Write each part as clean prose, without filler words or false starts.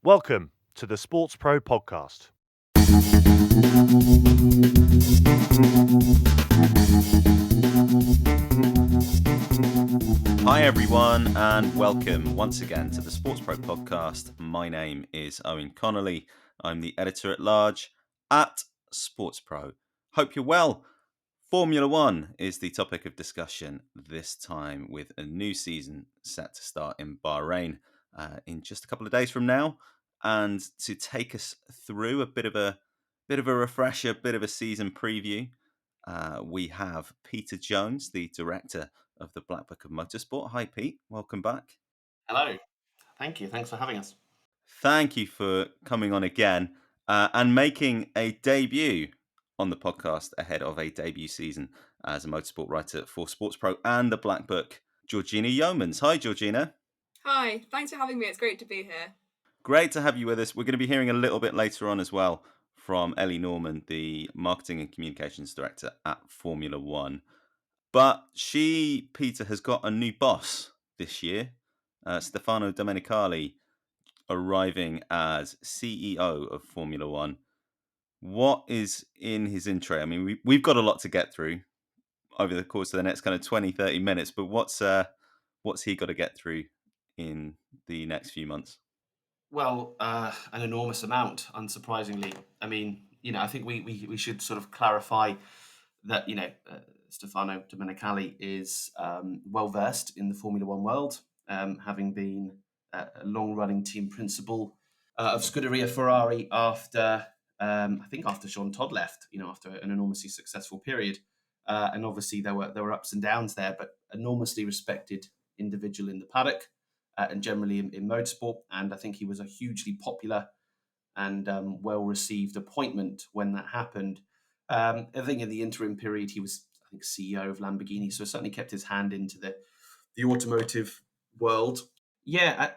Welcome to the SportsPro Podcast. Hi everyone and welcome once again to the SportsPro Podcast. My name is Eoin Connolly. I'm the editor-at-large at SportsPro. Hope you're well. Formula One is the topic of discussion this time, with a new season set to start in Bahrain in just a couple of days from now. And to take us through a bit of a refresher, bit of a season preview, we have Peter Jones, the director of the BlackBook Motorsport. Hi, Pete. Welcome back. Hello. Thank you. Thanks for having us. Thank you for coming on again and making a debut on the podcast ahead of a debut season as a motorsport writer for SportsPro and the BlackBook, Georgina Yeomans. Hi, Georgina. Hi. Thanks for having me. It's great to be here. Great to have you with us. We're going to be hearing a little bit later on as well from Ellie Norman, the marketing and communications director at Formula One. But she, Peter, has got a new boss this year, Stefano Domenicali, arriving as CEO of Formula One. What is in his intro? I mean, we've got a lot to get through over the course of the next kind of 20, 30 minutes, but what's he got to get through in the next few months? Well, an enormous amount, unsurprisingly. I mean, I think we should sort of clarify that, Stefano Domenicali is well versed in the Formula One world, having been a long-running team principal of Scuderia Ferrari after Jean Todt left. After an enormously successful period, and obviously there were ups and downs there, but enormously respected individual in the paddock. And generally in motorsport. And I think he was a hugely popular and well-received appointment when that happened. I think in the interim period, he was, CEO of Lamborghini, so certainly kept his hand into the automotive world. Yeah,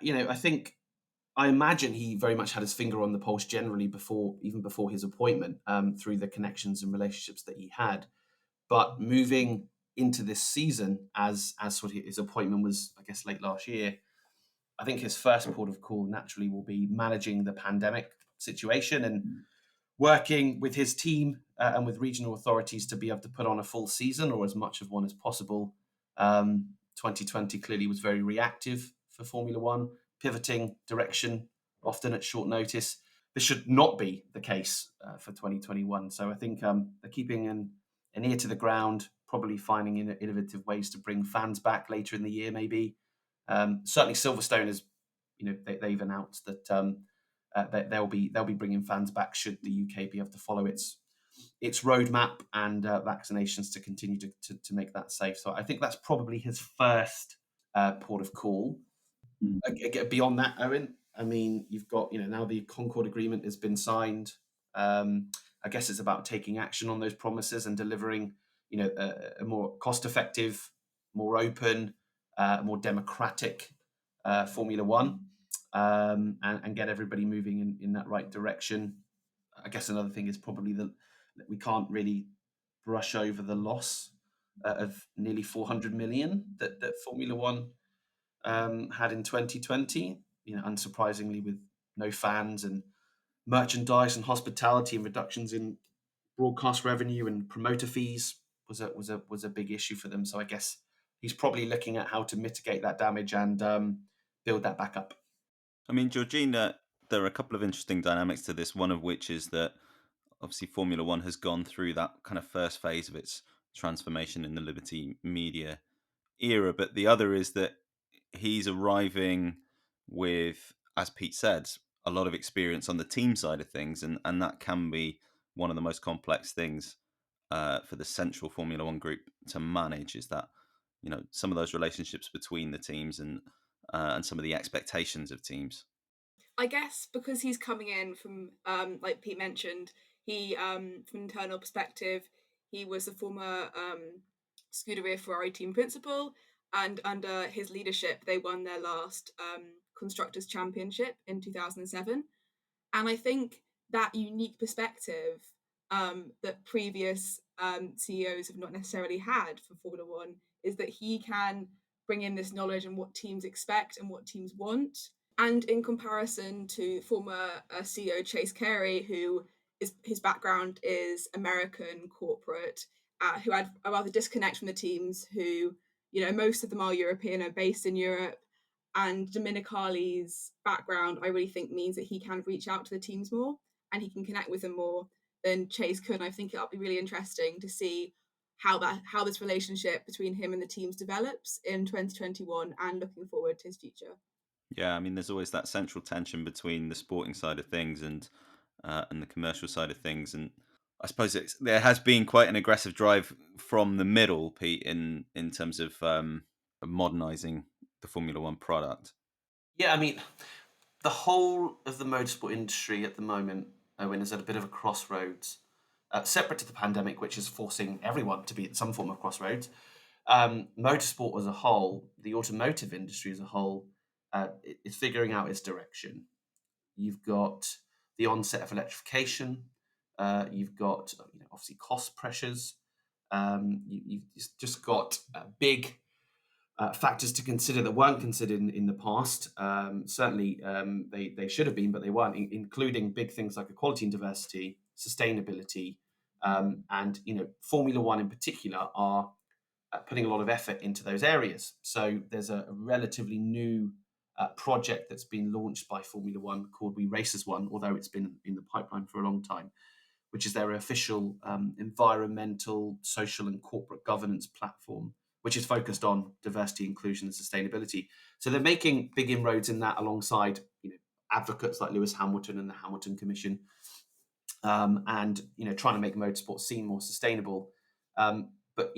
I imagine he very much had his finger on the pulse generally even before his appointment, through the connections and relationships that he had. But moving into this season, as sort of his appointment was, I guess, late last year, I think his first port of call naturally will be managing the pandemic situation and working with his team and with regional authorities to be able to put on a full season or as much of one as possible. 2020 clearly was very reactive for Formula One, pivoting direction often at short notice. This should not be the case for 2021. So I think they're keeping an ear to the ground, probably finding innovative ways to bring fans back later in the year, maybe. Certainly, Silverstone is, they've announced that that they'll be bringing fans back should the UK be able to follow its roadmap and vaccinations to continue to make that safe. So I think that's probably his first port of call. Beyond that, Owen, I mean, you've got now the Concord Agreement has been signed. I guess it's about taking action on those promises and delivering, a more cost-effective, more open, more democratic Formula One, and get everybody moving in that right direction. I guess another thing is probably that we can't really brush over the loss of nearly 400 million that Formula One had in 2020. Unsurprisingly, with no fans and merchandise and hospitality and reductions in broadcast revenue and promoter fees was a big issue for them. So I guess he's probably looking at how to mitigate that damage and build that back up. I mean, Georgina, there are a couple of interesting dynamics to this, one of which is that obviously Formula One has gone through that kind of first phase of its transformation in the Liberty Media era, but the other is that he's arriving with, as Pete said, a lot of experience on the team side of things, and that can be one of the most complex things for the central Formula One group to manage, is that some of those relationships between the teams and some of the expectations of teams. I guess because he's coming in from, like Pete mentioned, he, from an internal perspective, he was the former Scuderia Ferrari team principal, and under his leadership, they won their last Constructors' Championship in 2007. And I think that unique perspective that previous CEOs have not necessarily had for Formula One is that he can bring in this knowledge and what teams expect and what teams want, And in comparison to former CEO Chase Carey, his background is American corporate, who had a rather disconnect from the teams, who, most of them are European, are based in Europe. And Domenicali's background, I really think, means that he can reach out to the teams more and he can connect with them more than Chase could. And I think it'll be really interesting to see how this relationship between him and the teams develops in 2021, and looking forward to his future. Yeah, I mean, there's always that central tension between the sporting side of things and the commercial side of things, and I suppose there has been quite an aggressive drive from the middle, Pete, in terms of modernising the Formula One product. Yeah, I mean, the whole of the motorsport industry at the moment, Owen, is at a bit of a crossroads, separate to the pandemic, which is forcing everyone to be at some form of crossroads. Motorsport as a whole, the automotive industry as a whole, is figuring out its direction. You've got the onset of electrification. You've got obviously cost pressures. You've just got big factors to consider that weren't considered in the past. Certainly, they should have been, but they weren't, including big things like equality and diversity, sustainability, and Formula One in particular are putting a lot of effort into those areas. So there's a relatively new project that's been launched by Formula One called We Race as One, although it's been in the pipeline for a long time, which is their official environmental, social, and corporate governance platform, which is focused on diversity, inclusion, and sustainability. So they're making big inroads in that alongside advocates like Lewis Hamilton and the Hamilton Commission, and trying to make motorsport seem more sustainable. But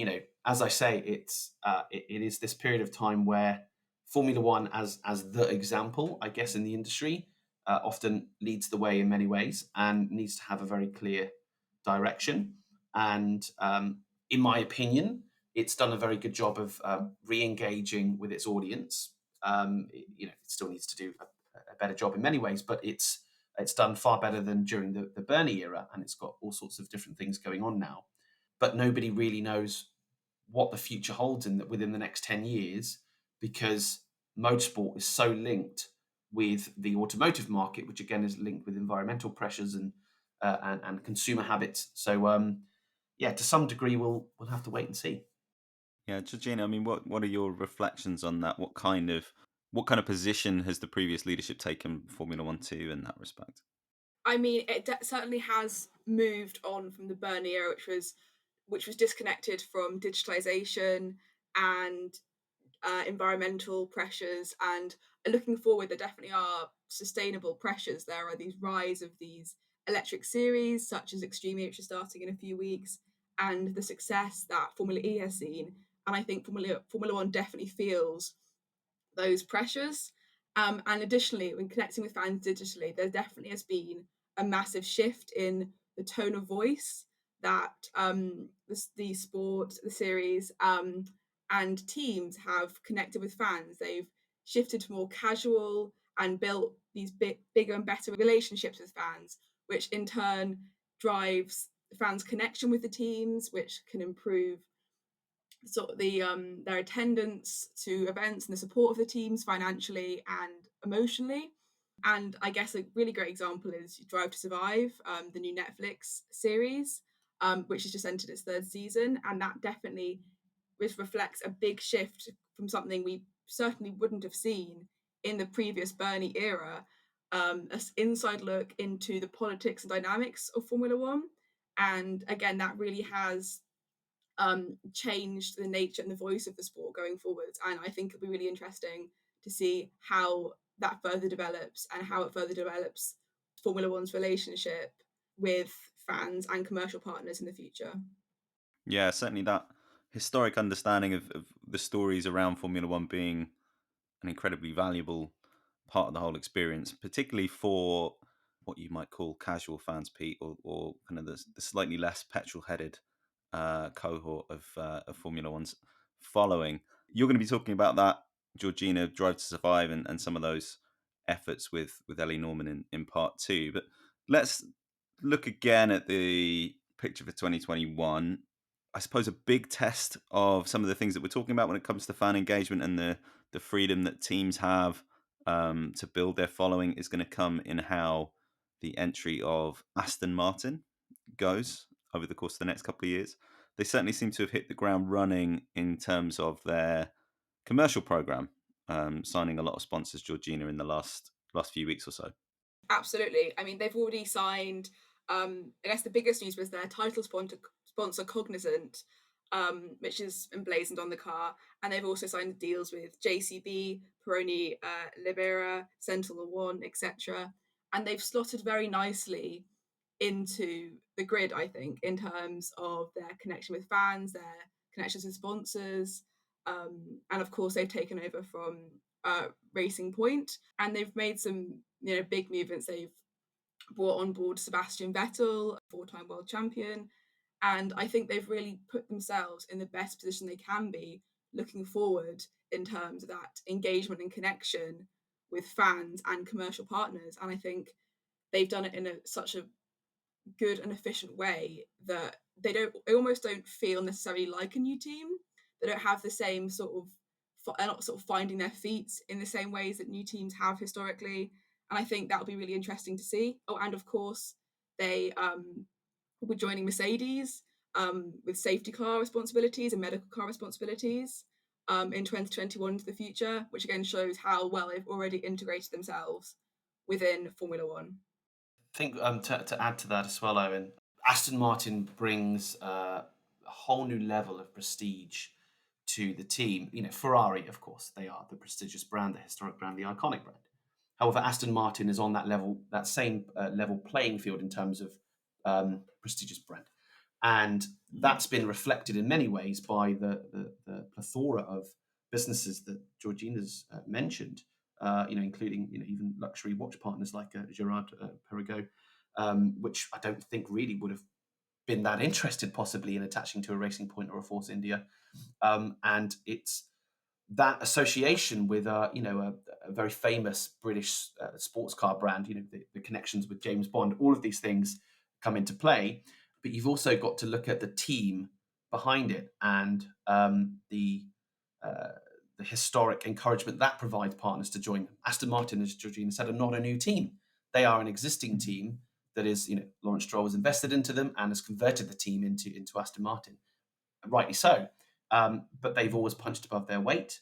as I say, it is this period of time where Formula One, as the example, I guess, in the industry, often leads the way in many ways and needs to have a very clear direction. And in my opinion, it's done a very good job of re-engaging with its audience. It still needs to do a better job in many ways, but it's done far better than during the Bernie era, and it's got all sorts of different things going on now. But nobody really knows what the future holds within the next 10 years, because motorsport is so linked with the automotive market, which again is linked with environmental pressures and consumer habits. So to some degree, we'll have to wait and see. Yeah, Georgina, I mean, what are your reflections on that? What kind of position has the previous leadership taken Formula One to in that respect? I mean, it certainly has moved on from the Bernie era, which was disconnected from digitalization and environmental pressures. And looking forward, there definitely are sustainable pressures. There are these rise of these electric series, such as Extreme E, which is starting in a few weeks, and the success that Formula E has seen. And I think Formula One definitely feels those pressures. And additionally, when connecting with fans digitally, there definitely has been a massive shift in the tone of voice that the sport, the series, and teams have connected with fans. They've shifted to more casual and built these bigger and better relationships with fans, which in turn drives fans' connection with the teams, which can improve sort of their attendance to events and the support of the teams financially and emotionally. And I guess a really great example is Drive to Survive, the new Netflix series, which has just entered its third season, and that definitely reflects a big shift from something we certainly wouldn't have seen in the previous Bernie era. An inside look into the politics and dynamics of Formula One, and again, that really has changed the nature and the voice of the sport going forwards. And I think it'll be really interesting to see how that further develops and how it further develops Formula One's relationship with fans and commercial partners in the future. Yeah, certainly that historic understanding of the stories around Formula One being an incredibly valuable part of the whole experience, particularly for what you might call casual fans, Pete, or kind of the slightly less petrol-headed cohort of Formula One's following. You're going to be talking about that, Georgina, Drive to Survive, and some of those efforts with Ellie Norman in part two. But let's look again at the picture for 2021. I suppose a big test of some of the things that we're talking about when it comes to fan engagement and the freedom that teams have to build their following is going to come in how the entry of Aston Martin goes over the course of the next couple of years. They certainly seem to have hit the ground running in terms of their commercial program, signing a lot of sponsors, Georgina, in the last few weeks or so. Absolutely. I mean, they've already signed, I guess the biggest news was their title sponsor Cognizant, which is emblazoned on the car. And they've also signed deals with JCB, Peroni Libera, Sentinel One, etc. And they've slotted very nicely into the grid, I think, in terms of their connection with fans, their connections with sponsors. And of course, they've taken over from Racing Point, and they've made some big movements. They've brought on board Sebastian Vettel, four-time world champion, and I think they've really put themselves in the best position they can be looking forward in terms of that engagement and connection with fans and commercial partners. And I think they've done it in such a good and efficient way that they almost don't feel necessarily like a new team. They don't have the same they're not sort of finding their feet in the same ways that new teams have historically. And I think that'll be really interesting to see. Oh, and of course, they were joining Mercedes with safety car responsibilities and medical car responsibilities in 2021 into the future, which again shows how well they've already integrated themselves within Formula One. I think to add to that as well, Owen, Aston Martin brings a whole new level of prestige to the team. Ferrari, of course, they are the prestigious brand, the historic brand, the iconic brand. However, Aston Martin is on that level, that same level playing field in terms of prestigious brand. And that's been reflected in many ways by the plethora of businesses that Georgina's mentioned, including even luxury watch partners like Gerard Perregaux, which I don't think really would have been that interested possibly in attaching to a Racing Point or a Force India. And it's that association with a very famous British sports car brand, the connections with James Bond, all of these things come into play. But you've also got to look at the team behind it and the historic encouragement that provides partners to join them. Aston Martin, as Georgina said, are not a new team. They are an existing team that is, Lawrence Stroll has invested into them and has converted the team into Aston Martin. Rightly so. But they've always punched above their weight.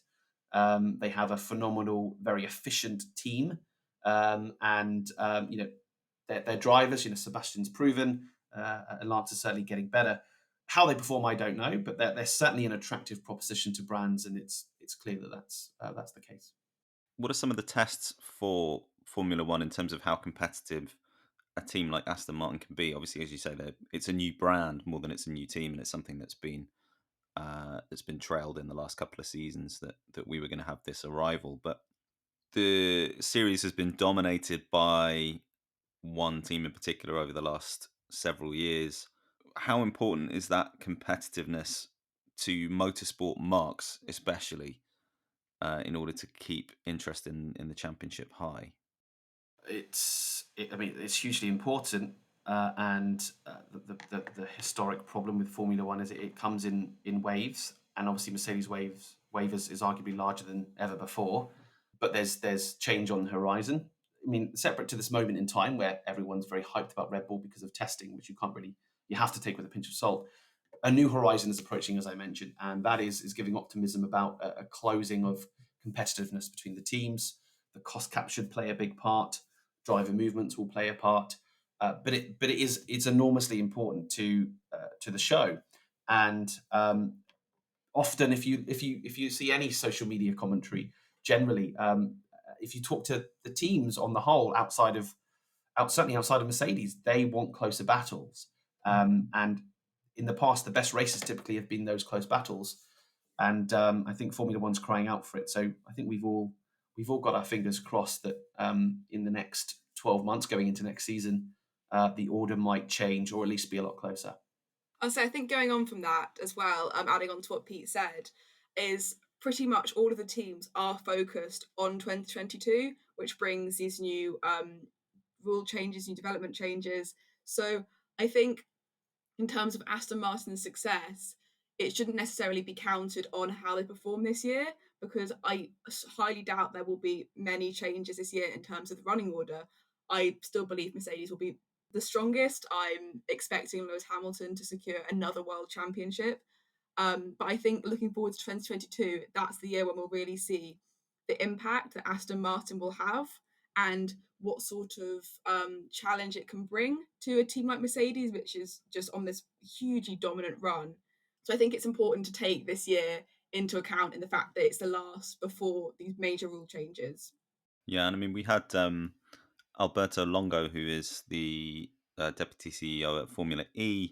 They have a phenomenal, very efficient team. And their drivers, Sebastian's proven, Lance is certainly getting better. How they perform, I don't know, but they're certainly an attractive proposition to brands, and it's clear that that's the case. What are some of the tests for Formula One in terms of how competitive a team like Aston Martin can be? Obviously, as you say, it's a new brand more than it's a new team, and it's something that's been trailed in the last couple of seasons that we were going to have this arrival. But the series has been dominated by one team in particular over the last several years. How important is that competitiveness to motorsport marques, especially in order to keep interest in the championship high? It's hugely important, and the historic problem with Formula One is it comes in waves, and obviously Mercedes wave is arguably larger than ever before, but there's change on the horizon. I mean, separate to this moment in time where everyone's very hyped about Red Bull because of testing, which you have to take with a pinch of salt. A new horizon is approaching, as I mentioned, and that is giving optimism about a closing of competitiveness between the teams. The cost cap should play a big part. Driver movements will play a part, but it's enormously important to the show. And often, if you see any social media commentary, generally, if you talk to the teams on the whole, certainly outside of Mercedes, they want closer battles. And in the past, the best races typically have been those close battles. And I think Formula One's crying out for it. So I think we've all got our fingers crossed that in the next 12 months, going into next season, the order might change or at least be a lot closer. So I think going on from that as well, adding on to what Pete said, is pretty much all of the teams are focused on 2022, which brings these new rule changes, new development changes. So I think in terms of Aston Martin's success, it shouldn't necessarily be counted on how they perform this year, because I highly doubt there will be many changes this year in terms of the running order. I still believe Mercedes will be the strongest. I'm expecting Lewis Hamilton to secure another world championship. But I think looking forward to 2022, that's the year when we'll really see the impact that Aston Martin will have and what sort of challenge it can bring to a team like Mercedes, which is just on this hugely dominant run. So I think it's important to take this year into account in the fact that it's the last before these major rule changes. Yeah, and I mean, we had Alberto Longo, who is the deputy CEO at Formula E,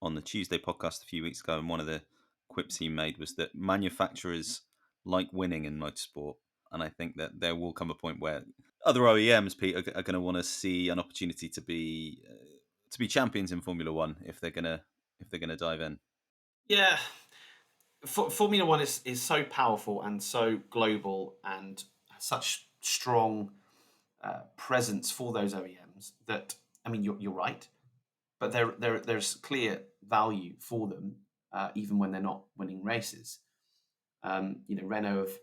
on the Tuesday podcast a few weeks ago, and one of the quips he made was that manufacturers like winning in motorsport, and I think that there will come a point where other OEMs, Pete, are going to want to see an opportunity to be champions in Formula One if they're gonna dive in. Yeah, Formula One is so powerful and so global and such strong presence for those OEMs that, I mean, you're right, but there's clear value for them even when they're not winning races. Renault have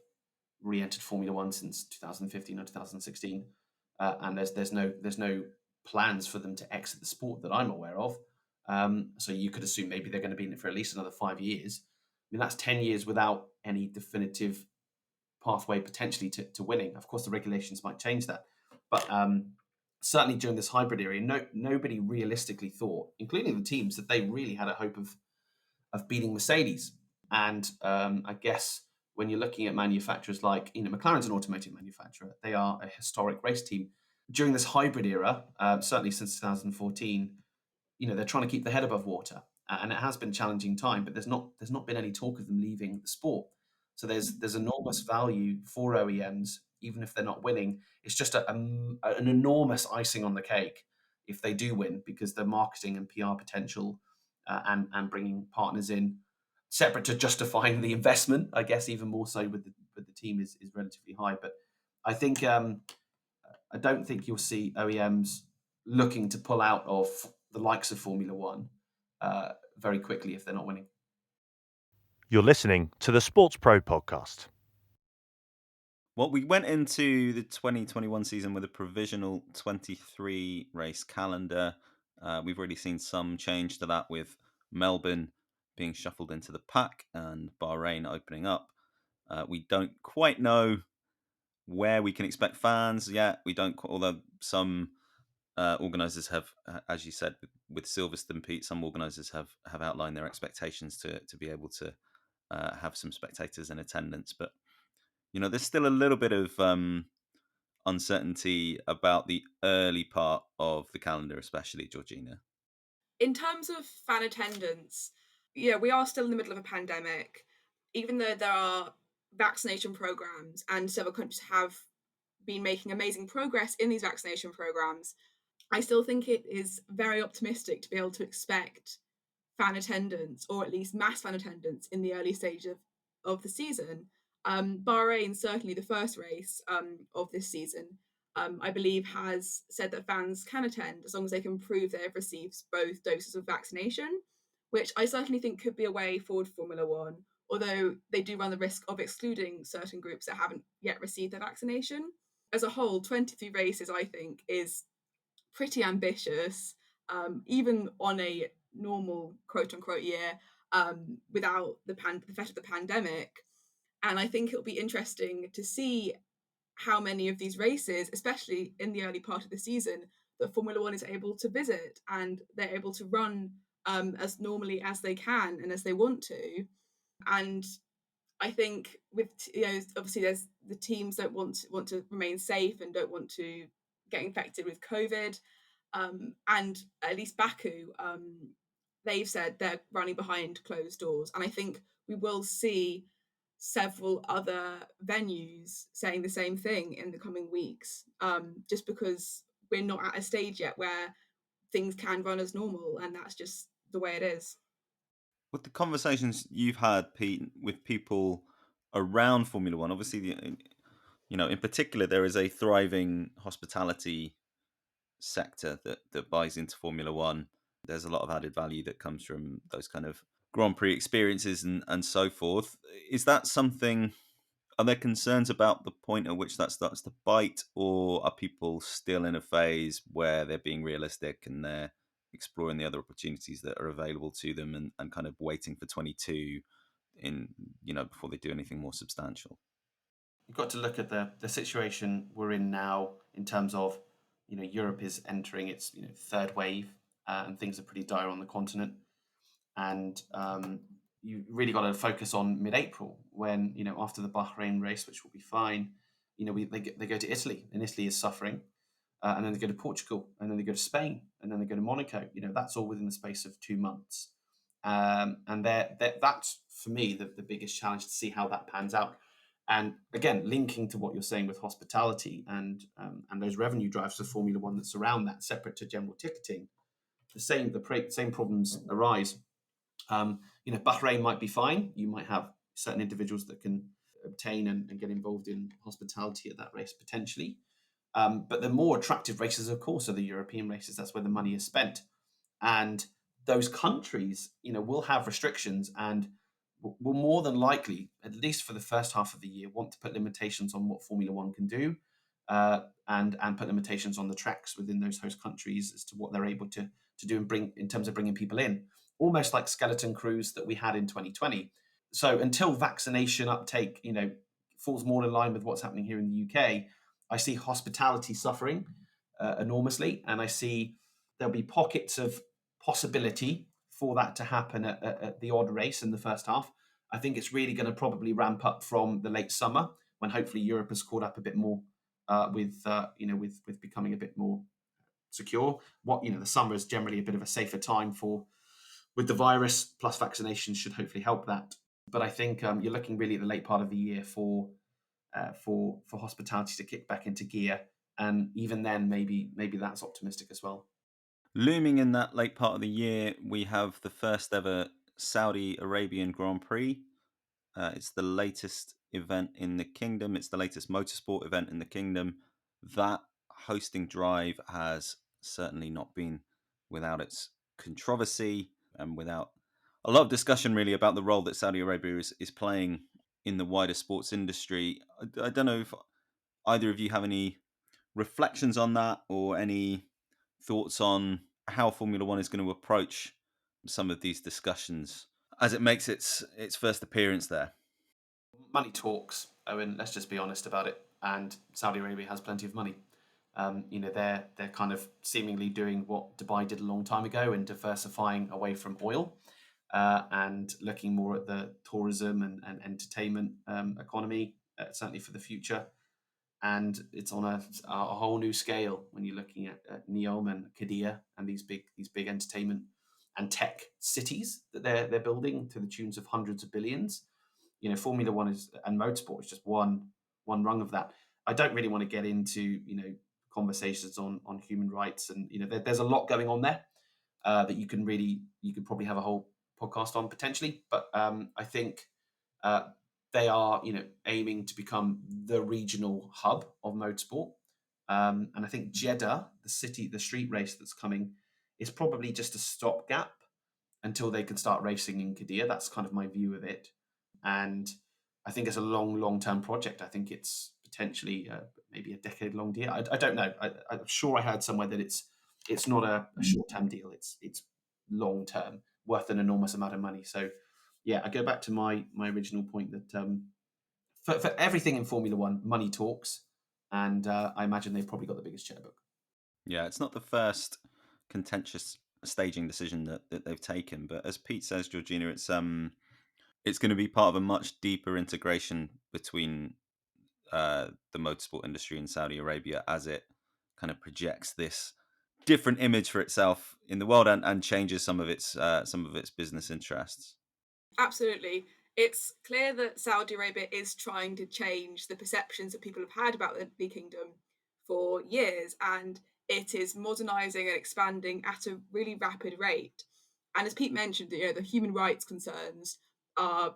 re-entered Formula One since 2015 or 2016, and there's no plans for them to exit the sport that I'm aware of. So you could assume maybe they're going to be in it for at least another 5 years. I mean, that's 10 years without any definitive pathway potentially to winning. Of course, the regulations might change that, but certainly during this hybrid era, nobody realistically thought, including the teams, that they really had a hope of beating Mercedes. And I guess when you're looking at manufacturers like, McLaren's an automotive manufacturer. They are a historic race team. During this hybrid era, certainly since 2014, they're trying to keep their head above water. And it has been a challenging time, but there's not been any talk of them leaving the sport. So there's enormous value for OEMs, even if they're not winning. It's just an enormous icing on the cake if they do win, because the marketing and PR potential and bringing partners in, separate to justifying the investment, I guess even more so with the team, is relatively high. But I think I don't think you'll see OEMs looking to pull out of the likes of Formula One very quickly if they're not winning. You're listening to the SportsPro Podcast. Well, we went into the 2021 season with a provisional 23 race calendar. We've already seen some change to that, with Melbourne being shuffled into the pack and Bahrain opening up. We don't quite know where we can expect fans yet. We don't, although some organisers have, as you said, with Silverstone, Pete, some organisers have outlined their expectations to be able to have some spectators in attendance. But there's still a little bit of uncertainty about the early part of the calendar, especially, Georgina. In terms of fan attendance, we are still in the middle of a pandemic. Even though there are vaccination programs and several countries have been making amazing progress in these vaccination programs, I still think it is very optimistic to be able to expect fan attendance, or at least mass fan attendance, in the early stage of the season. Bahrain, certainly the first race of this season, I believe, has said that fans can attend as long as they can prove they have received both doses of vaccination, which I certainly think could be a way forward for Formula One, although they do run the risk of excluding certain groups that haven't yet received their vaccination. As a whole, 23 races, I think, is pretty ambitious, even on a normal quote-unquote year, without the effect of the pandemic. And I think it'll be interesting to see how many of these races, especially in the early part of the season, that Formula One is able to visit and they're able to run as normally as they can and as they want to. And I think with obviously there's the teams that want to remain safe and don't want to get infected with COVID. And at least Baku, they've said they're running behind closed doors. And I think we will see several other venues saying the same thing in the coming weeks, just because we're not at a stage yet where things can run as normal, and that's just the way it is. With the conversations you've had, Pete, with people around Formula One, obviously, in particular, there is a thriving hospitality sector that buys into Formula One. There's a lot of added value that comes from those kind of Grand Prix experiences and so forth. Is that something Are there concerns about the point at which that starts to bite, or are people still in a phase where they're being realistic and they're exploring the other opportunities that are available to them, and kind of waiting for 22 in, before they do anything more substantial? You've got to look at the situation we're in now in terms of, Europe is entering its third wave, and things are pretty dire on the continent. And you really got to focus on mid-April when, after the Bahrain race, which will be fine, they go to Italy, and Italy is suffering. And then they go to Portugal, and then they go to Spain, and then they go to Monaco. That's all within the space of 2 months. And that's, for me, the biggest challenge, to see how that pans out. And again, linking to what you're saying with hospitality and those revenue drives for Formula One that surround that, separate to general ticketing, the same problems arise. Bahrain might be fine. You might have certain individuals that can obtain and get involved in hospitality at that race potentially. But the more attractive races, of course, are the European races. That's where the money is spent. And those countries, will have restrictions and will more than likely, at least for the first half of the year, want to put limitations on what Formula One can do, and put limitations on the tracks within those host countries as to what they're able to do and bring in terms of bringing people in, almost like skeleton crews that we had in 2020. So until vaccination uptake, falls more in line with what's happening here in the UK, I see hospitality suffering enormously, and I see there'll be pockets of possibility for that to happen at the odd race in the first half. I think it's really going to probably ramp up from the late summer, when hopefully Europe has caught up a bit more with becoming a bit more secure. The summer is generally a bit of a safer time with the virus, plus vaccinations should hopefully help that. But I think you're looking really at the late part of the year for hospitality to kick back into gear, and even then, maybe that's optimistic as well. Looming in that late part of the year, we have the first ever Saudi Arabian Grand Prix. It's the latest event in the kingdom. It's the latest motorsport event in the kingdom. That hosting drive has certainly not been without its controversy and without a lot of discussion, really, about the role that Saudi Arabia is playing in the wider sports industry. I don't know if either of you have any reflections on that, or any thoughts on how Formula One is going to approach some of these discussions as it makes its first appearance there. Money talks, Owen. Let's just be honest about it. And Saudi Arabia has plenty of money. They're kind of seemingly doing what Dubai did a long time ago, and diversifying away from oil, and looking more at the tourism and entertainment economy, certainly for the future. And it's on a whole new scale when you're looking at Neom and Qiddiya and these big entertainment and tech cities that they're building to the tunes of hundreds of billions. Formula One and motorsport is just one rung of that. I don't really want to get into conversations on human rights, and there's a lot going on there that you could probably have a whole podcast on potentially. But I think they are aiming to become the regional hub of motorsport, and I think Jeddah, the street race that's coming, is probably just a stopgap until they can start racing in Qiddiya. That's kind of my view of it. And I think it's a long-term project. I think it's potentially maybe a decade-long deal. I don't know. I'm sure I heard somewhere that it's not a short-term deal. It's long-term, worth an enormous amount of money. So, yeah, I go back to my original point that for everything in Formula One, money talks, and I imagine they've probably got the biggest checkbook. Yeah, it's not the first contentious staging decision that they've taken, but as Pete says, Georgina, it's going to be part of a much deeper integration between the motorsport industry in Saudi Arabia, as it kind of projects this different image for itself in the world, and changes some of its business interests. Absolutely. It's clear that Saudi Arabia is trying to change the perceptions that people have had about the kingdom for years, and it is modernising and expanding at a really rapid rate. And as Pete mentioned, the human rights concerns are,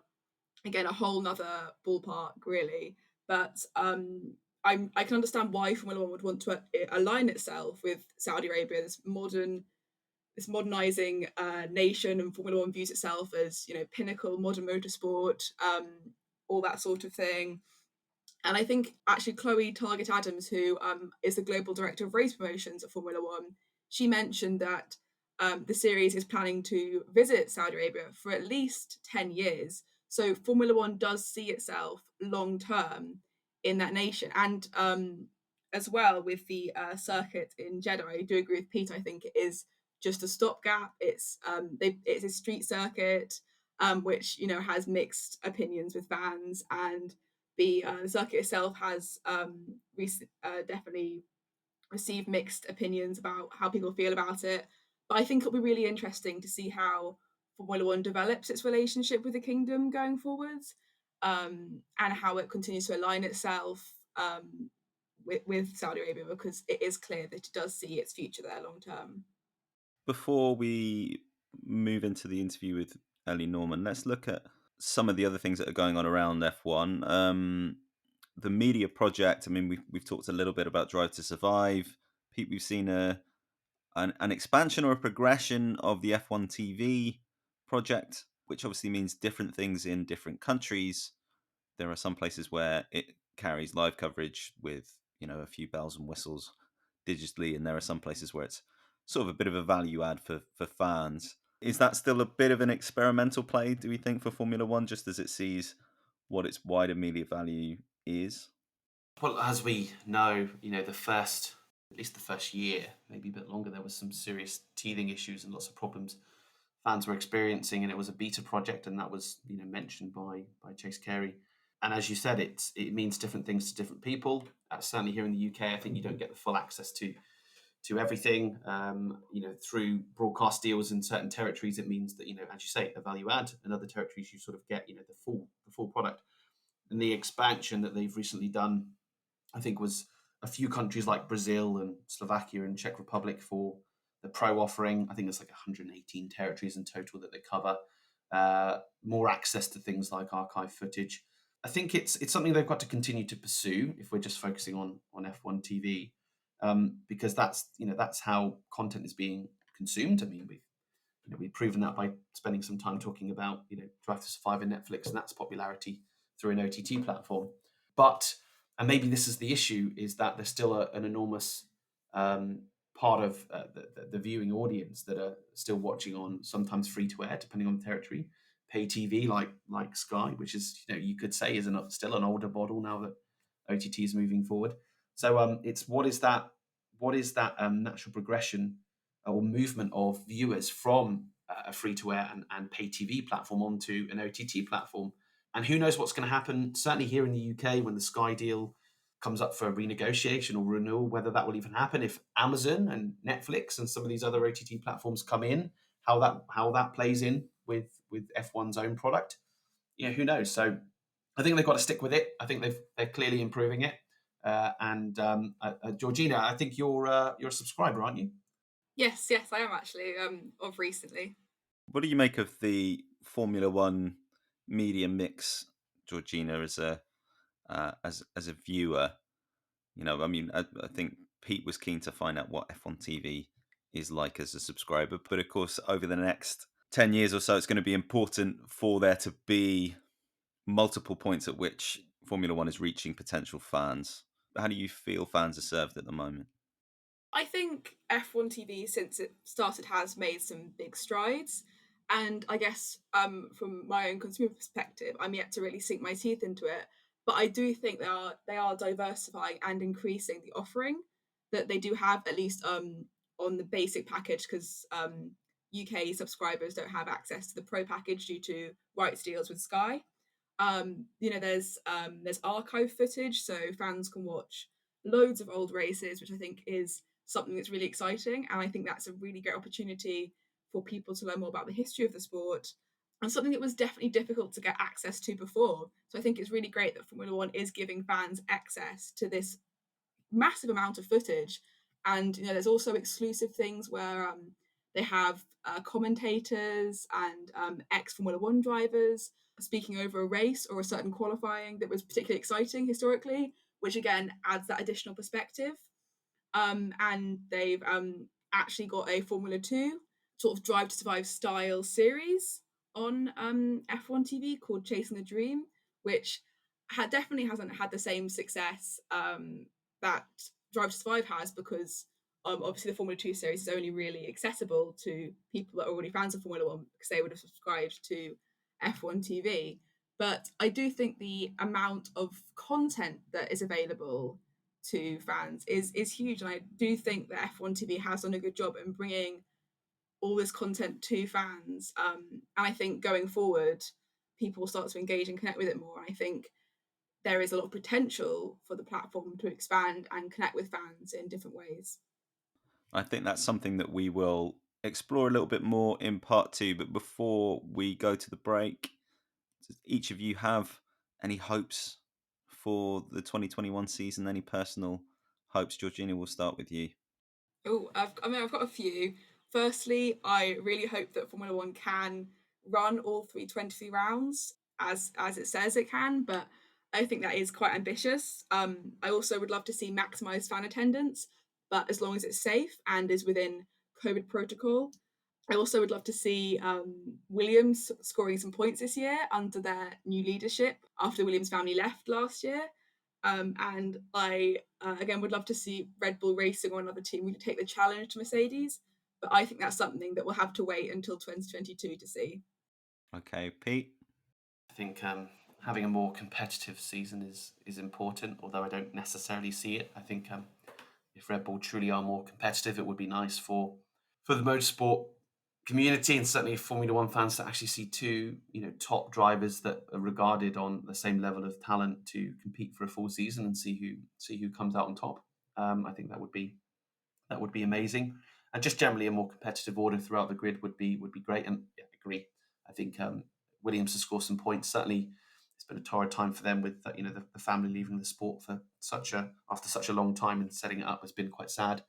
again, a whole nother ballpark, really. But I can understand why Formula One would want to align itself with Saudi Arabia, this modernising nation, and Formula One views itself as pinnacle modern motorsport, all that sort of thing. And I think actually Chloe Target Adams, who is the global director of race promotions at Formula One, she mentioned that the series is planning to visit Saudi Arabia for at least 10 years. So Formula One does see itself long term in that nation. And as well with the circuit in Jeddah, I do agree with Pete. I think it is just a stopgap. It's a street circuit, which has mixed opinions with fans, and the circuit itself has definitely received mixed opinions about how people feel about it. But I think it'll be really interesting to see how Formula One develops its relationship with the kingdom going forwards, and how it continues to align itself with Saudi Arabia, because it is clear that it does see its future there long term. Before we move into the interview with Ellie Norman, let's look at some of the other things that are going on around F1. The media project. I mean, we've talked a little bit about Drive to Survive. Pete, we've seen an expansion or a progression of the F1 TV project, which obviously means different things in different countries. There are some places where it carries live coverage with a few bells and whistles digitally, and there are some places where it's sort of a bit of a value add for fans. Is that still a bit of an experimental play, do we think, for Formula One, just as it sees what its wider media value is? Well, as we know, at least the first year, maybe a bit longer, there was some serious teething issues and lots of problems fans were experiencing, and it was a beta project, and that was mentioned by Chase Carey. And as you said, it means different things to different people. Certainly here in the UK, I think you don't get the full access to everything. Through broadcast deals in certain territories, it means that as you say, a value add. In other territories, you sort of get the full product. And the expansion that they've recently done, I think, was a few countries like Brazil and Slovakia and Czech Republic for the pro offering. I think there's like 118 territories in total that they cover. More access to things like archive footage. I think it's something they've got to continue to pursue if we're just focusing on F1 TV, because that's how content is being consumed. I mean, we've proven that by spending some time talking about Drive to Survive and Netflix and that's popularity through an OTT platform. But and maybe this is the issue, is that there's still an enormous part of the viewing audience that are still watching on sometimes free to air, depending on the territory, pay TV like Sky, which is you could say is still an older model now that OTT is moving forward. So it's what is that natural progression or movement of viewers from a free to air and pay TV platform onto an OTT platform. And who knows what's going to happen, certainly here in the UK, when the Sky deal comes up for renegotiation or renewal, whether that will even happen, if Amazon and Netflix and some of these other OTT platforms come in, how that plays in with F1's own product. Who knows? So I think they've got to stick with it. I think they're clearly improving it. Georgina, I think you're a subscriber, aren't you? Yes, I am actually, of recently. What do you make of the Formula One media mix, Georgina, as a viewer? I mean, I think Pete was keen to find out what F1 TV is like as a subscriber, but of course, over the next 10 years or so, it's going to be important for there to be multiple points at which Formula One is reaching potential fans. How do you feel fans are served at the moment? I think F1 TV, since it started, has made some big strides. And I guess from my own consumer perspective, I'm yet to really sink my teeth into it. But I do think they are diversifying and increasing the offering that they do have, at least on the basic package, because UK subscribers don't have access to the pro package due to rights deals with Sky. There's archive footage, so fans can watch loads of old races, which I think is something that's really exciting. And I think that's a really great opportunity for people to learn more about the history of the sport, and something that was definitely difficult to get access to before. So I think it's really great that Formula One is giving fans access to this massive amount of footage. And there's also exclusive things where they have commentators and ex Formula One drivers speaking over a race or a certain qualifying that was particularly exciting historically, which again adds that additional perspective. And they've actually got a Formula 2 sort of Drive to Survive style series on F1 TV called Chasing the Dream, which definitely hasn't had the same success that Drive to Survive has, because obviously the Formula 2 series is only really accessible to people that are already fans of Formula 1 because they would have subscribed to F1 TV. But I do think the amount of content that is available to fans is huge, and I do think that F1 TV has done a good job in bringing all this content to fans. And I think going forward, people will start to engage and connect with it more. And I think there is a lot of potential for the platform to expand and connect with fans in different ways. I think that's something that we will explore a little bit more in part 2. But before we go to the break, does each of you have any hopes for the 2021 season? Any personal hopes? Georgina, we'll start with you. I've got a few. Firstly, I really hope that Formula One can run all 323 rounds as it says it can, but I think that is quite ambitious. I also would love to see maximised fan attendance, but as long as it's safe and is within COVID protocol. I also would love to see Williams scoring some points this year under their new leadership after Williams' family left last year. And I, again, would love to see Red Bull Racing or another team really take the challenge to Mercedes. But I think that's something that we'll have to wait until 2022 to see. Okay, Pete? I think having a more competitive season is important, although I don't necessarily see it. I think if Red Bull truly are more competitive, it would be nice for the motorsport community and certainly Formula One fans to actually see two top drivers that are regarded on the same level of talent to compete for a full season and see who comes out on top. I think that would be amazing, and just generally a more competitive order throughout the grid would be great. And yeah, I agree. I think Williams has scored some points. Certainly, it's been a torrid time for them with the family leaving the sport for after such a long time, and setting it up has been quite sad.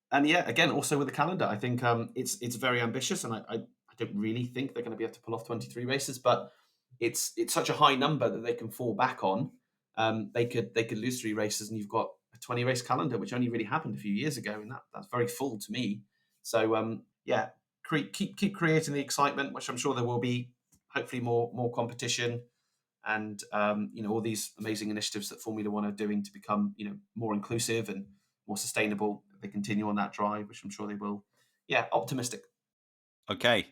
And yeah, again, also with the calendar, I think it's very ambitious, and I don't really think they're going to be able to pull off 23 races, but it's such a high number that they can fall back on. They could lose 3 races, and you've got a 20 race calendar, which only really happened a few years ago, and that's very full to me. So yeah, keep creating the excitement, which I'm sure there will be. Hopefully, more competition, and all these amazing initiatives that Formula One are doing to become more inclusive and more sustainable. They continue on that drive, which I'm sure they will. Yeah, optimistic. Okay,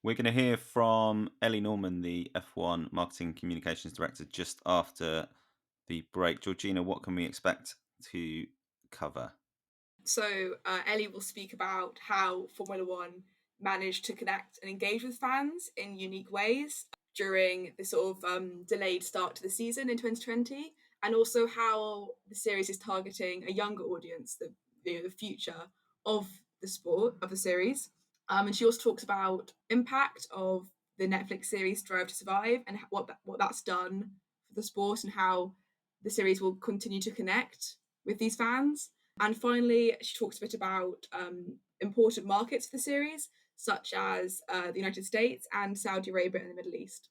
we're going to hear from Ellie Norman, the F1 Marketing Communications Director, just after the break. Georgina, what can we expect to cover? So Ellie will speak about how Formula One managed to connect and engage with fans in unique ways during the sort of delayed start to the season in 2020, and also how the series is targeting a younger audience, the future of the sport, of the series. And she also talks about impact of the Netflix series Drive to Survive and what that's done for the sport, and how the series will continue to connect with these fans. And finally, she talks a bit about important markets for the series, such as the United States and Saudi Arabia and the Middle East.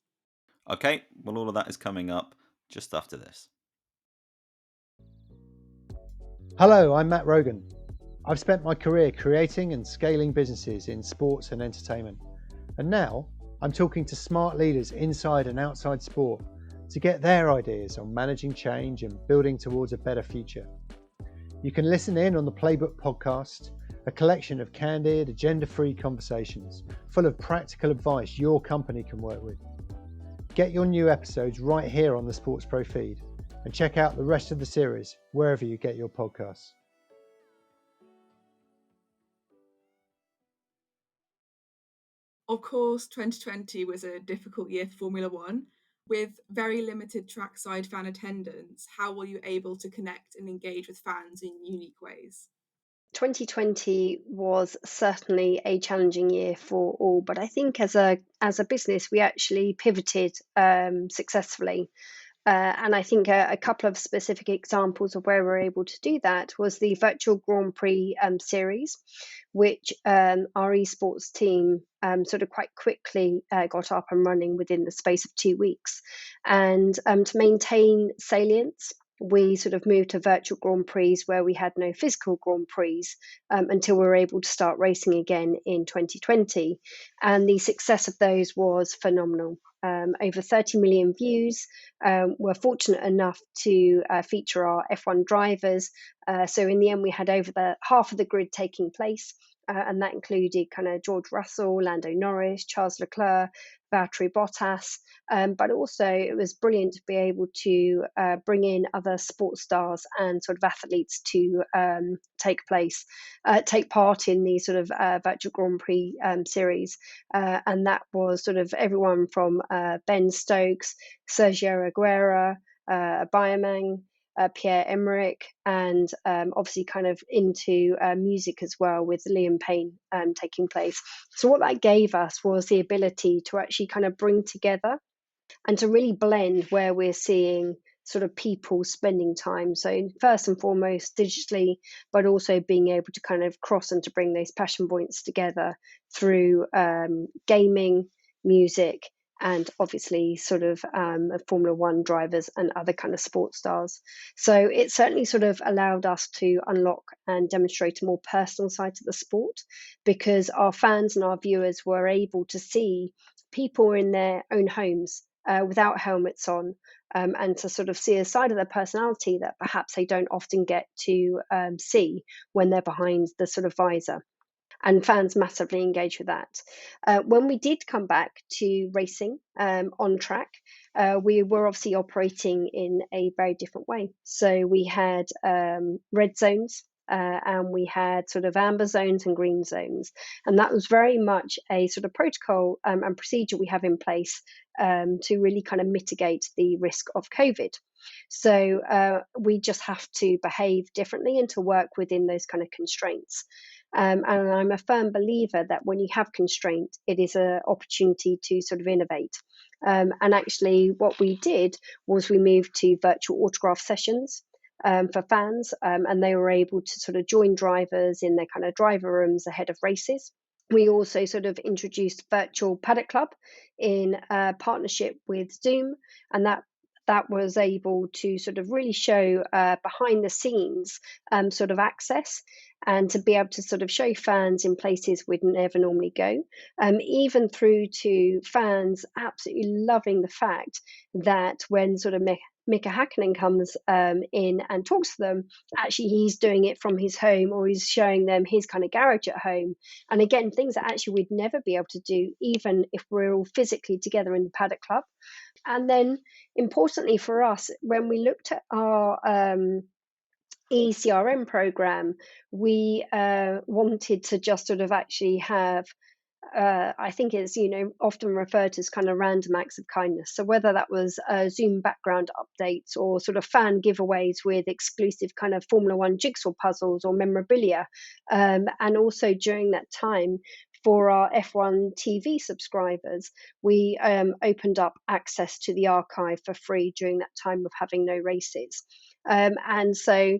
Okay, well, all of that is coming up just after this. Hello, I'm Matt Rogan. I've spent my career creating and scaling businesses in sports and entertainment. And now I'm talking to smart leaders inside and outside sport to get their ideas on managing change and building towards a better future. You can listen in on the BlackBook Podcast, a collection of candid, agenda-free conversations full of practical advice your company can work with. Get your new episodes right here on the SportsPro feed, and check out the rest of the series wherever you get your podcasts. Of course, 2020 was a difficult year for Formula One. With very limited trackside fan attendance, how were you able to connect and engage with fans in unique ways? 2020 was certainly a challenging year for all, but I think as a business we actually pivoted successfully. And I think a couple of specific examples of where we're able to do that was the virtual Grand Prix series, which our esports team sort of quite quickly got up and running within the space of 2 weeks. And to maintain salience, we sort of moved to virtual Grand Prix where we had no physical Grand Prix until we were able to start racing again in 2020. And the success of those was phenomenal. over 30 million views. We're fortunate enough to feature our F1 drivers. So in the end, we had over half of the grid taking place. And that included kind of George Russell, Lando Norris, Charles Leclerc, Valtteri Bottas. But also it was brilliant to be able to bring in other sports stars and sort of athletes to take part in the sort of virtual Grand Prix series. And that was sort of everyone from Ben Stokes, Sergio Aguero, Bayamang, Pierre-Emerick, and obviously kind of into music as well, with Liam Payne taking place. So what that gave us was the ability to actually kind of bring together and to really blend where we're seeing sort of people spending time. So first and foremost digitally, but also being able to kind of cross and to bring those passion points together through gaming, music, and obviously sort of Formula One drivers and other kind of sports stars. So it certainly sort of allowed us to unlock and demonstrate a more personal side to the sport, because our fans and our viewers were able to see people in their own homes without helmets on, and to sort of see a side of their personality that perhaps they don't often get to see when they're behind the sort of visor. And fans massively engage with that. When we did come back to racing on track, we were obviously operating in a very different way. So we had red zones, and we had sort of amber zones and green zones. And that was very much a sort of protocol and procedure we have in place to really kind of mitigate the risk of COVID. So we just have to behave differently and to work within those kind of constraints. And I'm a firm believer that when you have constraint, it is an opportunity to sort of innovate. And actually what we did was we moved to virtual autograph sessions for fans, and they were able to sort of join drivers in their kind of driver rooms ahead of races. We also sort of introduced virtual paddock club in partnership with Zoom, and that was able to sort of really show behind the scenes sort of access, and to be able to sort of show fans in places we'd never normally go, even through to fans absolutely loving the fact that when sort of Mika Hakkinen comes in and talks to them, actually he's doing it from his home, or he's showing them his kind of garage at home. And again, things that actually we'd never be able to do, even if we're all physically together in the paddock club. And then importantly for us, when we looked at our ECRM program, we wanted to just sort of actually have I think it's, often referred to as kind of random acts of kindness. So whether that was Zoom background updates or sort of fan giveaways with exclusive kind of Formula One jigsaw puzzles or memorabilia. And also during that time, for our F1 TV subscribers, we opened up access to the archive for free during that time of having no races. And so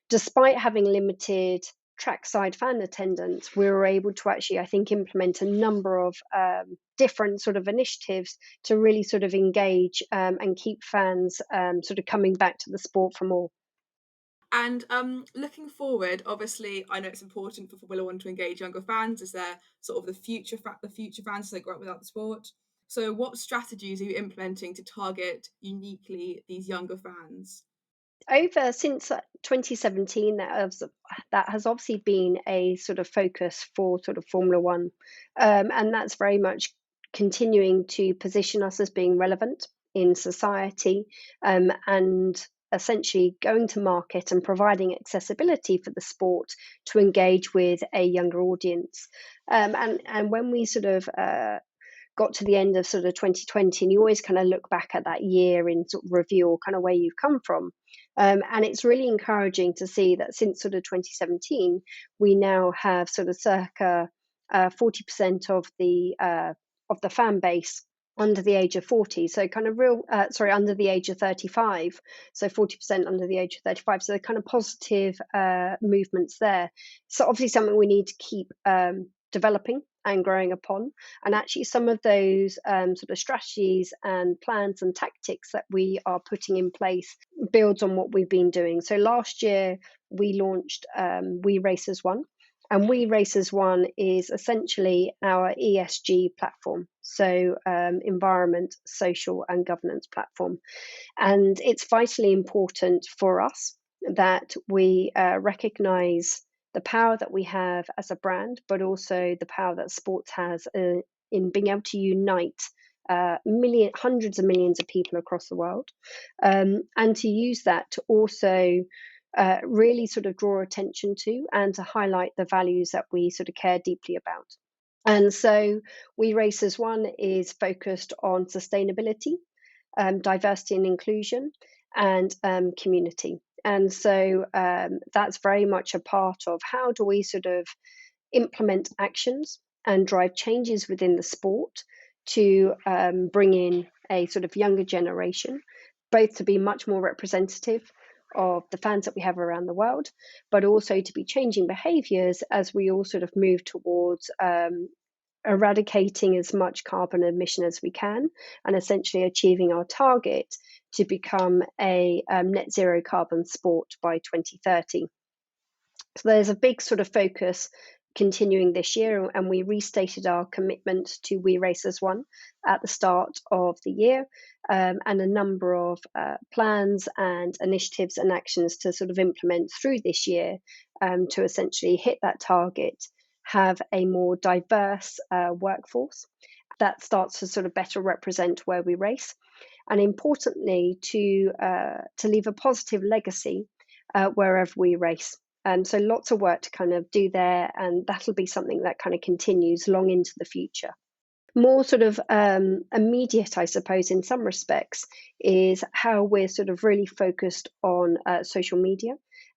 despite having limited trackside fan attendance, we were able to actually, I think, implement a number of different sort of initiatives to really sort of engage and keep fans sort of coming back to the sport for more. And looking forward, obviously, I know it's important for Formula One to engage younger fans, as they're sort of the future fans that grow up without the sport. So what strategies are you implementing to target uniquely these younger fans? Over since 2017, that has obviously been a sort of focus for sort of Formula One, and that's very much continuing to position us as being relevant in society, and essentially going to market and providing accessibility for the sport to engage with a younger audience. And when we sort of got to the end of sort of 2020, and you always kind of look back at that year in sort of review or kind of where you've come from. And it's really encouraging to see that since sort of 2017, we now have sort of circa 40% of the fan base under the age of 40. So kind of under the age of 35. So 40% under the age of 35. So the kind of positive movements there. So obviously something we need to keep developing and growing upon. And actually some of those sort of strategies and plans and tactics that we are putting in place builds on what we've been doing. So last year we launched We Race as One, And We Race as One is essentially our ESG platform, so environment, social, and governance platform. And it's vitally important for us that we recognise the power that we have as a brand, but also the power that sports has in being able to unite hundreds of millions of people across the world, and to use that to also really sort of draw attention to and to highlight the values that we sort of care deeply about. And so We Race as One is focused on sustainability, diversity and inclusion, and community. And so that's very much a part of how do we sort of implement actions and drive changes within the sport to bring in a sort of younger generation, both to be much more representative of the fans that we have around the world, but also to be changing behaviours as we all sort of move towards eradicating as much carbon emission as we can, and essentially achieving our target to become a net zero carbon sport by 2030. So there's a big sort of focus continuing this year, and we restated our commitment to We Race as One at the start of the year, and a number of plans and initiatives and actions to sort of implement through this year to essentially hit that target, have a more diverse workforce that starts to sort of better represent where we race, and importantly to leave a positive legacy wherever we race. So lots of work to kind of do there, and that'll be something that kind of continues long into the future. More sort of immediate, I suppose, in some respects, is how we're sort of really focused on social media,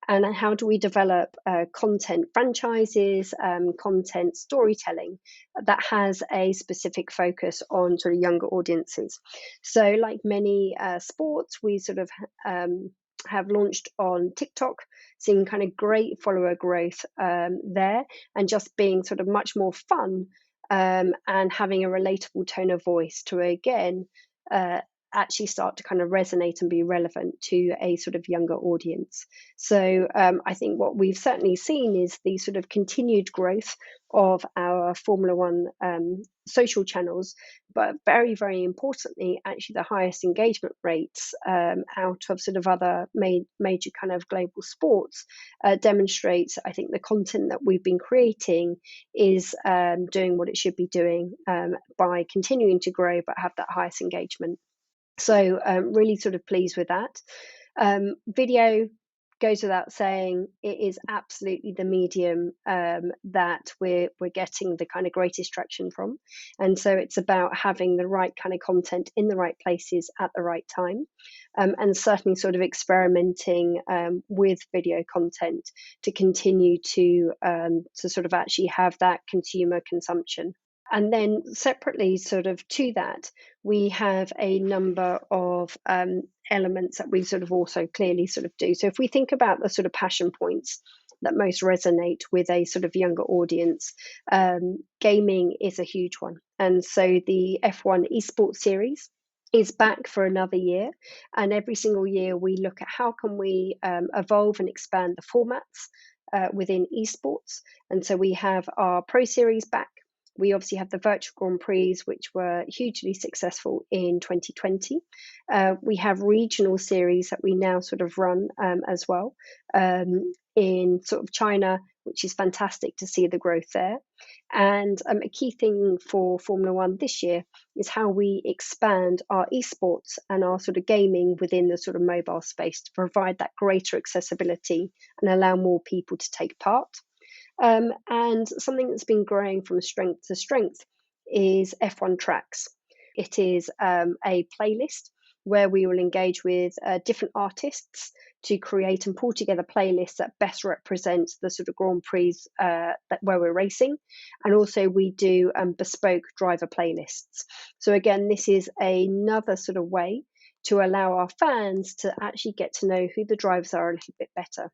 and how do we develop content franchises, content storytelling that has a specific focus on sort of younger audiences. So like many sports, we sort of have launched on TikTok, seeing kind of great follower growth there, and just being sort of much more fun and having a relatable tone of voice to again actually start to kind of resonate and be relevant to a sort of younger audience. So I think what we've certainly seen is the sort of continued growth of our Formula One social channels, but very, very importantly, actually the highest engagement rates out of sort of other major kind of global sports demonstrates, I think, the content that we've been creating is doing what it should be doing by continuing to grow, but have that highest engagement. So really sort of pleased with that. Video goes without saying, it is absolutely the medium that we're getting the kind of greatest traction from. And so it's about having the right kind of content in the right places at the right time, and certainly sort of experimenting with video content to continue to sort of actually have that consumer consumption. And then separately, sort of to that, we have a number of elements that we sort of also clearly sort of do. So if we think about the sort of passion points that most resonate with a sort of younger audience, gaming is a huge one. And so the F1 esports series is back for another year. And every single year we look at how can we evolve and expand the formats within esports. And so we have our Pro Series back. We obviously have the virtual Grand Prix, which were hugely successful in 2020. We have regional series that we now sort of run as well in sort of China, which is fantastic to see the growth there. And a key thing for Formula One this year is how we expand our esports and our sort of gaming within the sort of mobile space to provide that greater accessibility and allow more people to take part. And something that's been growing from strength to strength is F1 Tracks. It is a playlist where we will engage with different artists to create and pull together playlists that best represent the sort of Grand Prix where we're racing. And also we do bespoke driver playlists. So again, this is another sort of way to allow our fans to actually get to know who the drivers are a little bit better.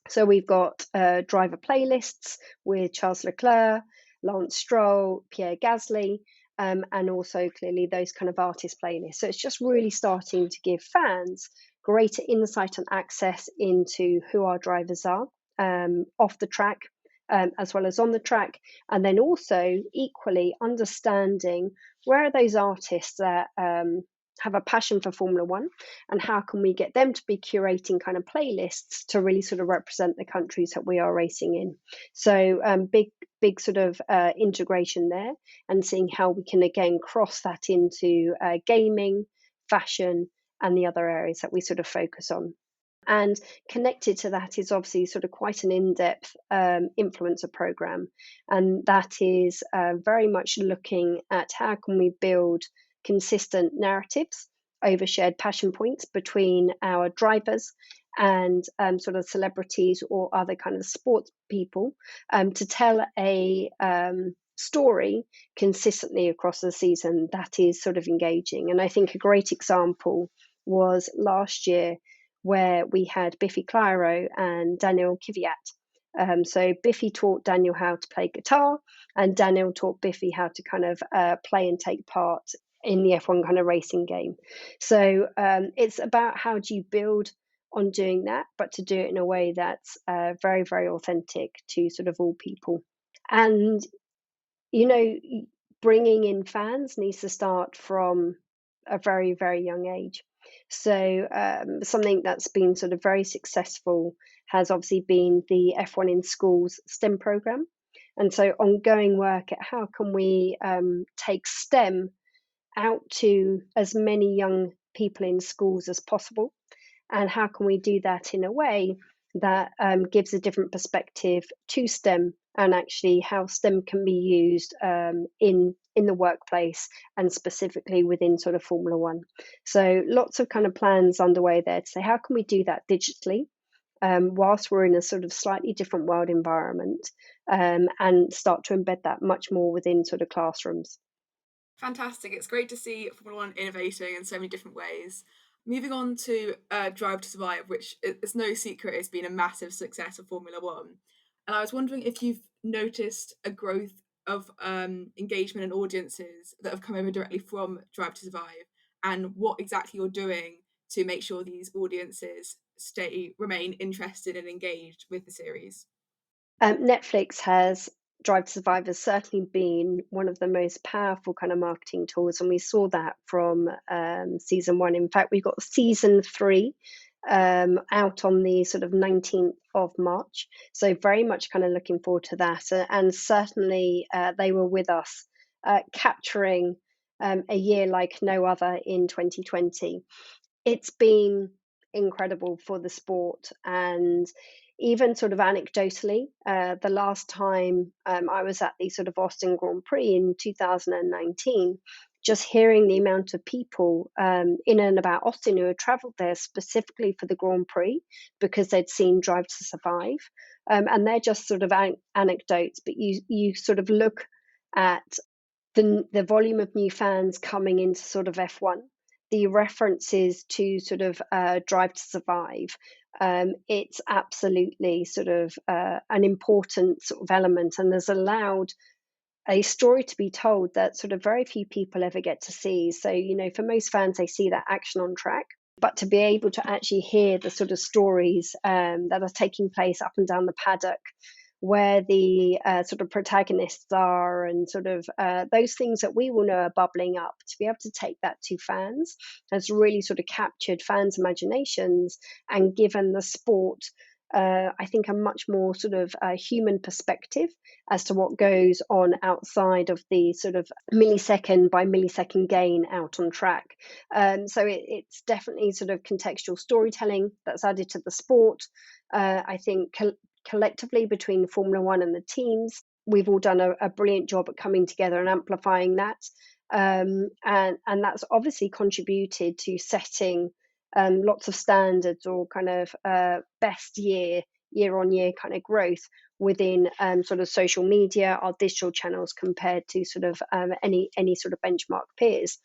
So we've got driver playlists with Charles Leclerc, Lance Stroll, Pierre Gasly, and also clearly those kind of artist playlists. So it's just really starting to give fans greater insight and access into who our drivers are off the track as well as on the track, and then also equally understanding where are those artists that have a passion for Formula One, and how can we get them to be curating kind of playlists to really sort of represent the countries that we are racing in. So big sort of integration there, and seeing how we can again cross that into gaming, fashion, and the other areas that we sort of focus on. And connected to that is obviously sort of quite an in-depth influencer program, and that is very much looking at how can we build consistent narratives over shared passion points between our drivers and sort of celebrities or other kind of sports people, to tell a story consistently across the season that is sort of engaging. And I think a great example was last year, where we had Biffy Clyro and Daniel Kvyat. So Biffy taught Daniel how to play guitar, and Daniel taught Biffy how to kind of play and take part in the F1 kind of racing game. So it's about how do you build on doing that, but to do it in a way that's very, very authentic to sort of all people. And, you know, bringing in fans needs to start from a very, very young age. So something that's been sort of very successful has obviously been the F1 in Schools STEM program. And so ongoing work at how can we take STEM out to as many young people in schools as possible, and how can we do that in a way that gives a different perspective to STEM, and actually how STEM can be used in the workplace, and specifically within sort of Formula One. So lots of kind of plans underway there to say how can we do that digitally, whilst we're in a sort of slightly different world environment, and start to embed that much more within sort of classrooms. Fantastic. It's great to see Formula One innovating in so many different ways. Moving on to Drive to Survive, which it's no secret has been a massive success of Formula One. And I was wondering if you've noticed a growth of engagement and audiences that have come over directly from Drive to Survive, and what exactly you're doing to make sure these audiences remain interested and engaged with the series. Netflix has Drive to Survive has certainly been one of the most powerful kind of marketing tools, and we saw that from season 1. In fact, we've got season 3 out on the sort of 19th of March, so very much kind of looking forward to that. And certainly they were with us, capturing a year like no other in 2020. It's been incredible for the sport, and even sort of anecdotally, the last time I was at the sort of Austin Grand Prix in 2019, just hearing the amount of people in and about Austin who had travelled there specifically for the Grand Prix because they'd seen Drive to Survive. And they're just sort of anecdotes, but you sort of look at the volume of new fans coming into sort of F1, the references to sort of Drive to Survive. It's absolutely sort of an important sort of element, and has allowed a story to be told that sort of very few people ever get to see. So, you know, for most fans, they see that action on track, but to be able to actually hear the sort of stories that are taking place up and down the paddock, where the sort of protagonists are, and sort of those things that we will know are bubbling up, to be able to take that to fans has really sort of captured fans' imaginations and given the sport, I think, a much more sort of human perspective as to what goes on outside of the sort of millisecond by millisecond gain out on track. So it's definitely sort of contextual storytelling that's added to the sport. I think collectively between Formula One and the teams, we've all done a brilliant job at coming together and amplifying that. And that's obviously contributed to setting lots of standards, or kind of best year on year kind of growth within sort of social media, our digital channels, compared to sort of any sort of benchmark peers.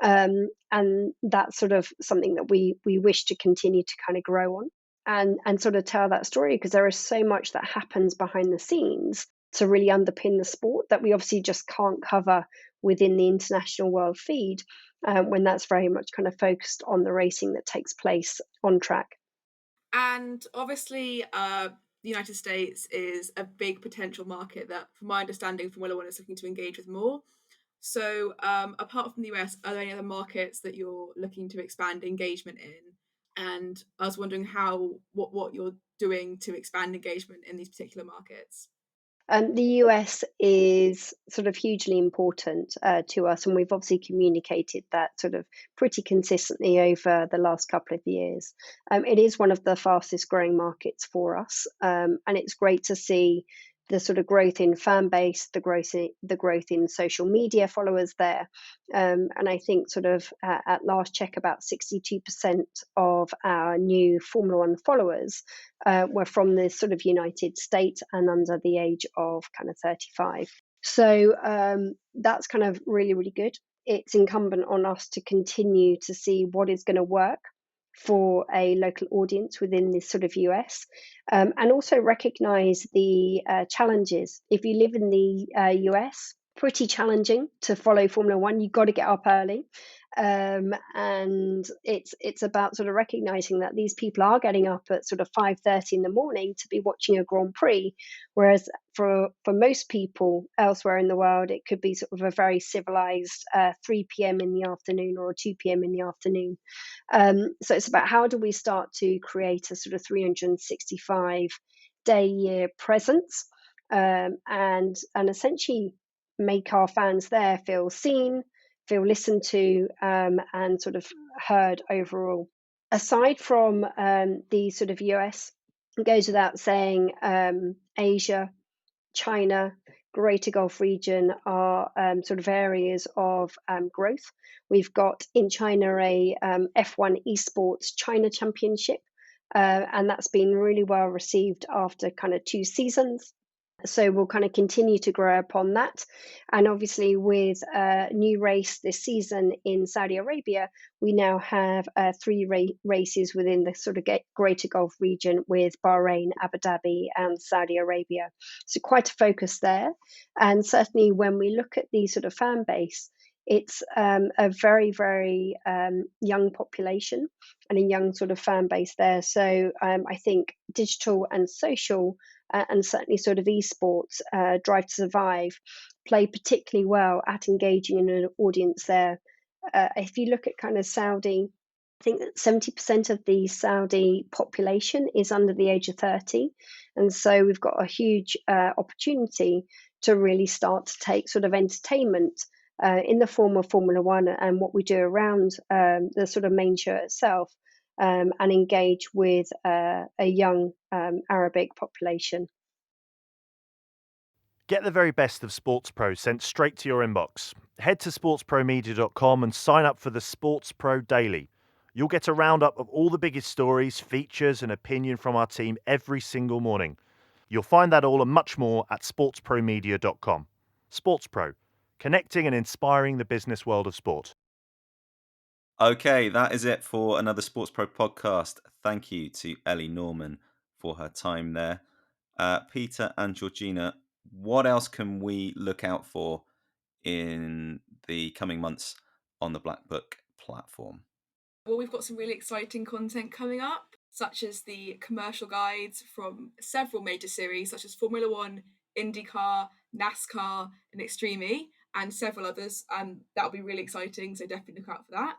And that's sort of something that we wish to continue to kind of grow on. And sort of tell that story, because there is so much that happens behind the scenes to really underpin the sport that we obviously just can't cover within the international world feed, when that's very much kind of focused on the racing that takes place on track. And obviously the United States is a big potential market that, from my understanding, Formula One is looking to engage with more. So, apart from the US, are there any other markets that you're looking to expand engagement in? And I was wondering what you're doing to expand engagement in these particular markets. The US is sort of hugely important to us, and we've obviously communicated that sort of pretty consistently over the last couple of years. It is one of the fastest growing markets for us, and it's great to see the sort of growth in fan base, the growth in social media followers there. And I think sort of at last check, about 62% of our new Formula One followers were from the sort of United States and under the age of kind of 35. So that's kind of really, really good. It's incumbent on us to continue to see what is going to work for a local audience within this sort of US, and also recognize the challenges. If you live in the US, pretty challenging to follow Formula One. You've got to get up early. And it's about sort of recognizing that these people are getting up at sort of 5:30 in the morning to be watching a Grand Prix, whereas for most people elsewhere in the world, it could be sort of a very civilized 3 p.m. in the afternoon or 2 p.m. in the afternoon. So it's about how do we start to create a sort of 365-day year presence, and essentially make our fans there feel seen, feel listened to, and sort of heard overall. Aside from the sort of US, it goes without saying, Asia, China, Greater Gulf region are sort of areas of growth. We've got in China a F1 Esports China Championship, and that's been really well received after kind of 2 seasons. So we'll kind of continue to grow upon that. And obviously with a new race this season in Saudi Arabia, we now have 3 races within the sort of Greater Gulf region with Bahrain, Abu Dhabi and Saudi Arabia. So quite a focus there. And certainly when we look at the sort of fan base, it's a very, very young population and a young sort of fan base there. So I think digital and social and certainly sort of esports, Drive to Survive, play particularly well at engaging in an audience there. If you look at kind of Saudi, I think that 70% of the Saudi population is under the age of 30. And so we've got a huge opportunity to really start to take sort of entertainment in the form of Formula One and what we do around the sort of main show itself, and engage with a young Arabic population. Get the very best of SportsPro sent straight to your inbox. Head to sportspromedia.com and sign up for the SportsPro Daily. You'll get a roundup of all the biggest stories, features and opinion from our team every single morning. You'll find that all and much more at sportspromedia.com. SportsPro, connecting and inspiring the business world of sport. Okay, that is it for another SportsPro podcast. Thank you to Ellie Norman for her time there. Peter and Georgina, what else can we look out for in the coming months on the BlackBook platform? Well, we've got some really exciting content coming up, such as the commercial guides from several major series, such as Formula One, IndyCar, NASCAR, and Extreme E, and several others. That'll be really exciting, so definitely look out for that.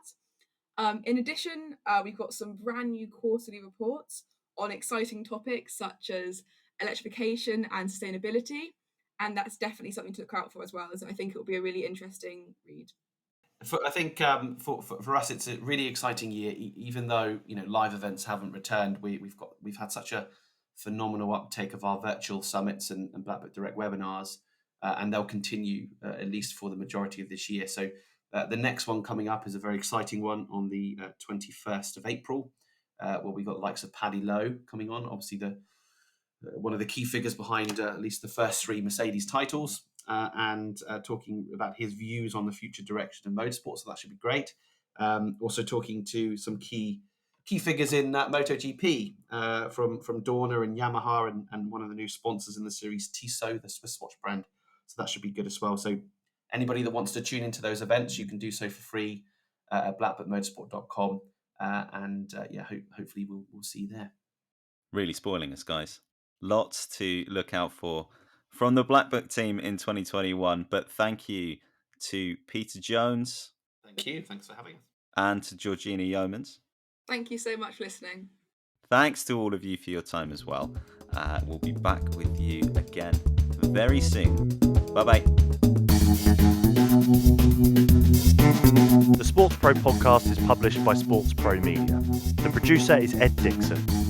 In addition, we've got some brand new quarterly reports on exciting topics such as electrification and sustainability, and that's definitely something to look out for as well, as I think it will be a really interesting read. I think for us, it's a really exciting year. Even though live events haven't returned, we've had such a phenomenal uptake of our virtual summits and BlackBook Direct webinars, and they'll continue at least for the majority of this year. So the next one coming up is a very exciting one on the 21st of April, where we got the likes of Paddy Lowe coming on. Obviously, one of the key figures behind at least the first 3 Mercedes titles. And talking about his views on the future direction of motorsport, so that should be great. Also talking to some key figures in MotoGP from Dorna and Yamaha and one of the new sponsors in the series, Tissot, the Swiss watch brand. So that should be good as well. So anybody that wants to tune into those events, you can do so for free at blackbookmotorsport.com. And hopefully we'll see you there. Really spoiling us, guys. Lots to look out for from the BlackBook team in 2021. But thank you to Peter Jones. Thank you. Thanks for having us. And to Georgina Yeomans. Thank you so much for listening. Thanks to all of you for your time as well. We'll be back with you again very soon. Bye-bye. The SportsPro podcast is published by SportsPro Media. The producer is Ed Dixon.